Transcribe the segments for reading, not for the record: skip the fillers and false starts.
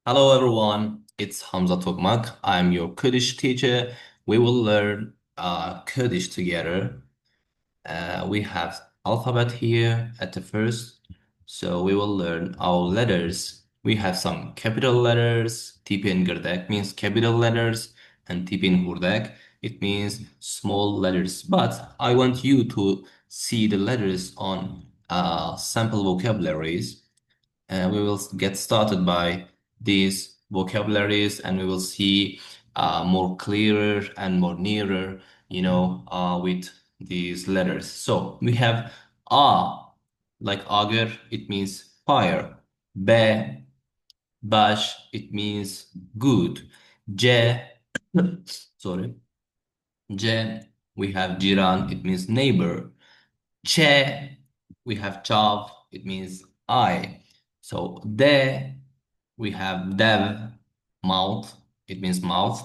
Hello everyone, it's Hamza Tokmak. I'm your Kurdish teacher. We will learn Kurdish together. We have alphabet here at the first, so we will learn our letters. We have some capital letters. Tipin Gerdek means capital letters, and Tipin Hurdek it means small letters. But I want you to see the letters on sample vocabularies. We will get started by these vocabularies and we will see more clearer and more nearer, with these letters. So we have A, like Agar, it means fire. B, Bash, it means good. J, sorry, J, we have Jiran, it means neighbor. Che, we have chav, it means eye. So de, we have dev, mouth, it means mouth.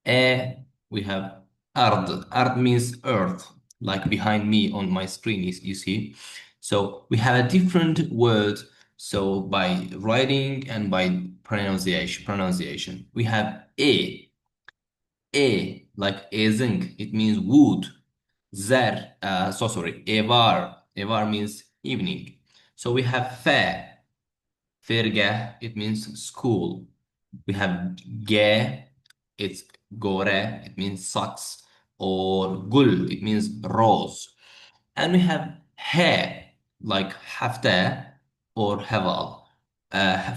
E, we have ard. Ard means earth, like behind me on my screen, you see. So we have a different word. So by writing and by pronunciation, we have like ezing, it means wood. Sorry, evar. Evar means evening. So we have ferge, it means school. We have ge, it's gore, it means socks. Or gul, it means rose. And we have he, like hafta or heval.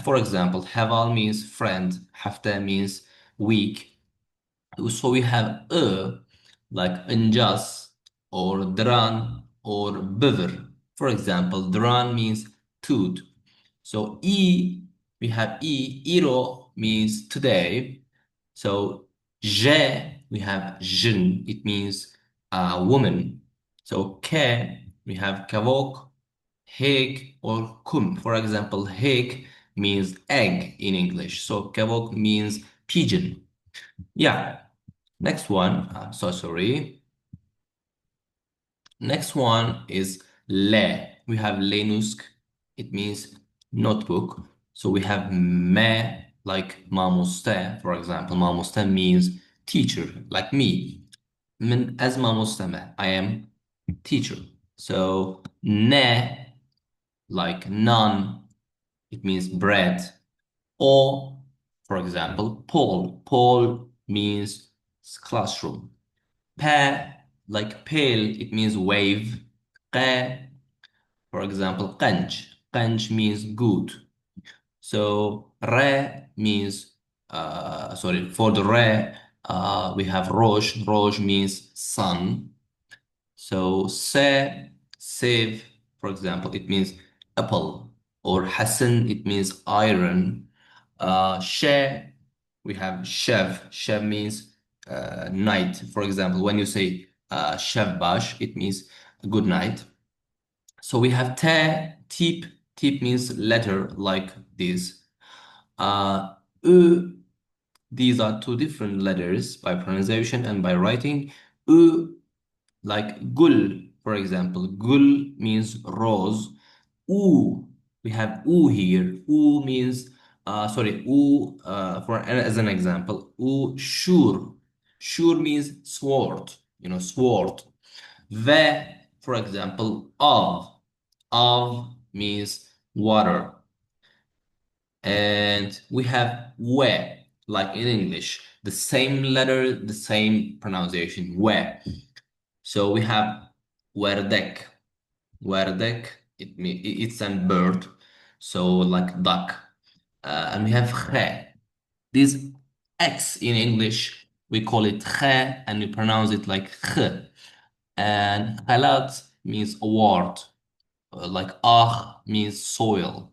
For example, heval means friend, hafta means week. So we have like unjust or dran or biver. For example, dran means tooth. So we have iro means today. So je, we have jin, it means woman. So ke, we have kavok, hek, or kum. For example, hek means egg in English. So kavok means pigeon. Yeah. Next one, I'm so sorry. Next one is le. We have lenusk. It means notebook. So we have me, like mamuste, for example. Mamuste means teacher, like me. من أزمة مستمع. I am teacher. So ne, like none, it means bread. Or, for example, Paul. Paul means classroom. Pa, like pale, it means wave. Qa, for example, qanj. Qanj means good. So re means, sorry, for the re, we have roj. Roj means sun. So se, save, for example, it means apple. Or Hassan, it means iron. She, we have Shev. Shev means night. For example, when you say Shev Bash, it means good night. So we have te, tip. Tip means letter like this. U, these are two different letters by pronunciation and by writing. U, like gul, for example. Gul means rose. U, we have u here. U means, sorry, u, for as an example. U, sure. Sure means sword, sword. Ve, for example, of. Of means water. And we have we, like in English, the same letter, the same pronunciation, we. So we have werdek. Werdek, it's a bird, so like duck. And we have khe. This X in English, we call it khe and we pronounce it like kh. And khalat means award, like ah means soil.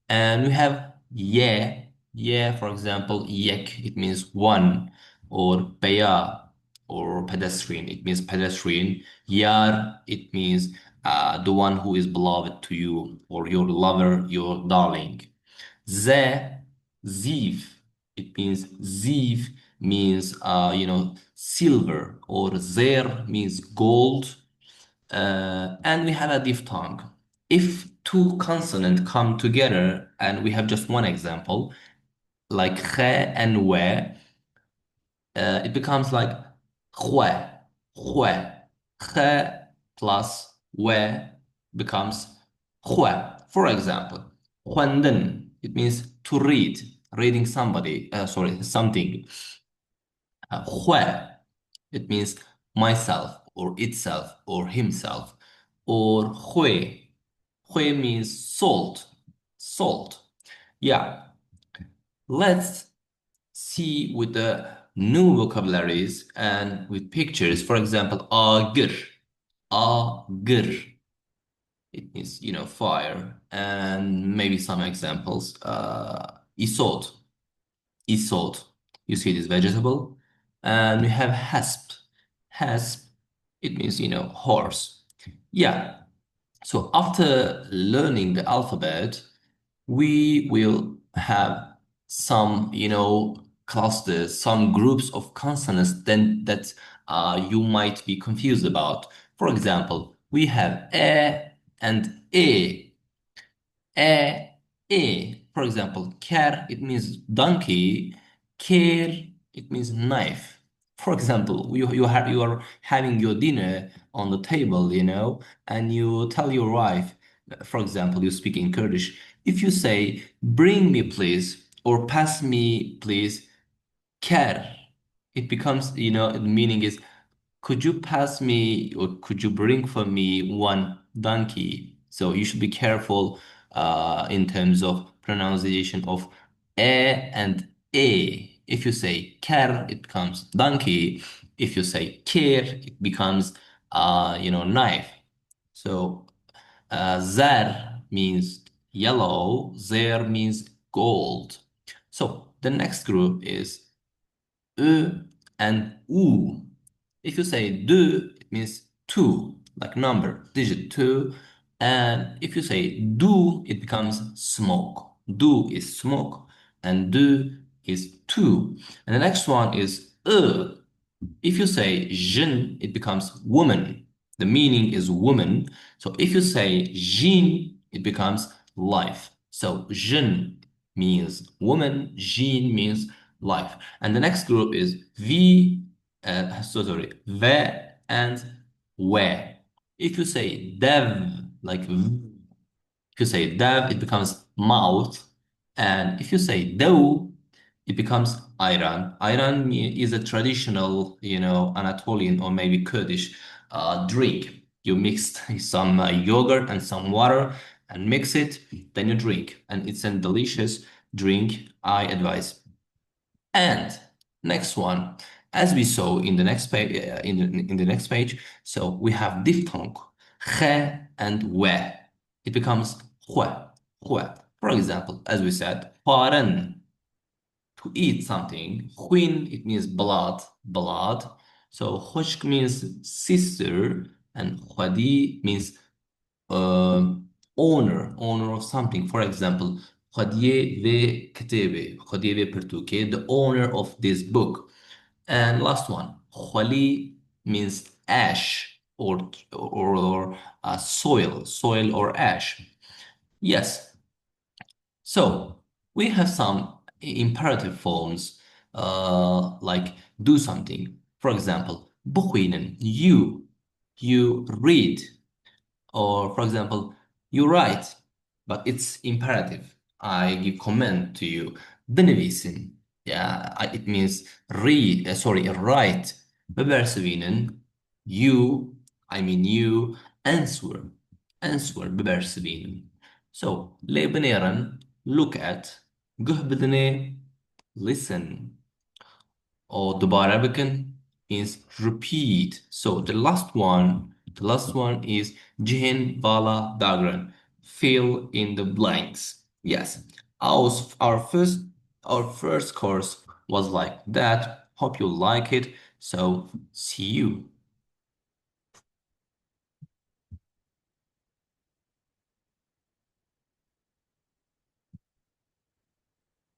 And we have yeah. Yeah, for example, yek, it means one, or beya, or pedestrian, it means pedestrian. Yar, it means the one who is beloved to you, or your lover, your darling. Ze, ziv, it means ziv means silver, or zer means gold. And we have a diphthong. If two consonants come together, and we have just one example, like khe and we, it becomes like hue, hue. Khe plus we becomes hue. For example, huanden, it means to read, reading somebody, sorry, something. Hue, it means myself or itself or himself. Or hui, hui means salt, salt. Yeah, let's see with the new vocabularies and with pictures. For example, agır, agır. It means, fire. And maybe some examples. Isot, isot. You see this vegetable. And we have hasp. Hasp, it means, horse. Yeah. So after learning the alphabet, we will have some, clusters, some groups of consonants then that you might be confused about. For example, we have and e. E, e. For example, ker, it means donkey. Ker, it means knife. For example, you are having your dinner on the table, and you tell your wife, for example, you speak in Kurdish. If you say, bring me please, or pass me please, ker, it becomes, the meaning is, could you pass me or could you bring for me one donkey? So you should be careful in terms of pronunciation of and a. If you say ker, it becomes donkey. If you say kir, it becomes knife. So zar means yellow, zer means gold. So the next group is Ö and U. If you say do, it means two, like number, digit two. And if you say do, it becomes smoke. Do is smoke, and do is two. And the next one is if you say jin, it becomes woman. The meaning is woman. So if you say jin, it becomes life. So jin means woman, jin means life. And the next group is ve and we. If you say dev, like if you say dev, it becomes mouth. And if you say dew, it becomes ayran. Is a traditional, Anatolian or maybe Kurdish drink. You mix some yogurt and some water and mix it, then you drink. And it's a delicious drink, I advise. And next one, as we saw in the next page, in the next page, so we have diphthong, khe and we. It becomes hue, hue. For example, as we said, paren, to eat something. Huin, it means blood, blood. So hoshk means sister, and hwadi means uh, owner of something. For example, Khadije ve Ketebe, Khadije ve Pertuke, the owner of this book. And last one, Khali means ash or soil or ash. Yes. So we have some imperative forms like do something. For example, بخوينن, you read. Or, for example, you write, but it's imperative. I give command to you. Benevisin. Yeah, it means read, write. Bebersevinen. You, I mean you, answer. Answer, bebersevinen. So, lebeneren, look at. Guhbedene, listen. Or دوباره بکن means repeat. So the last one is Jihin Vala Dagran. Fill in the blanks. Yes, our, our first our first course was like that. Hope you like it. So see you.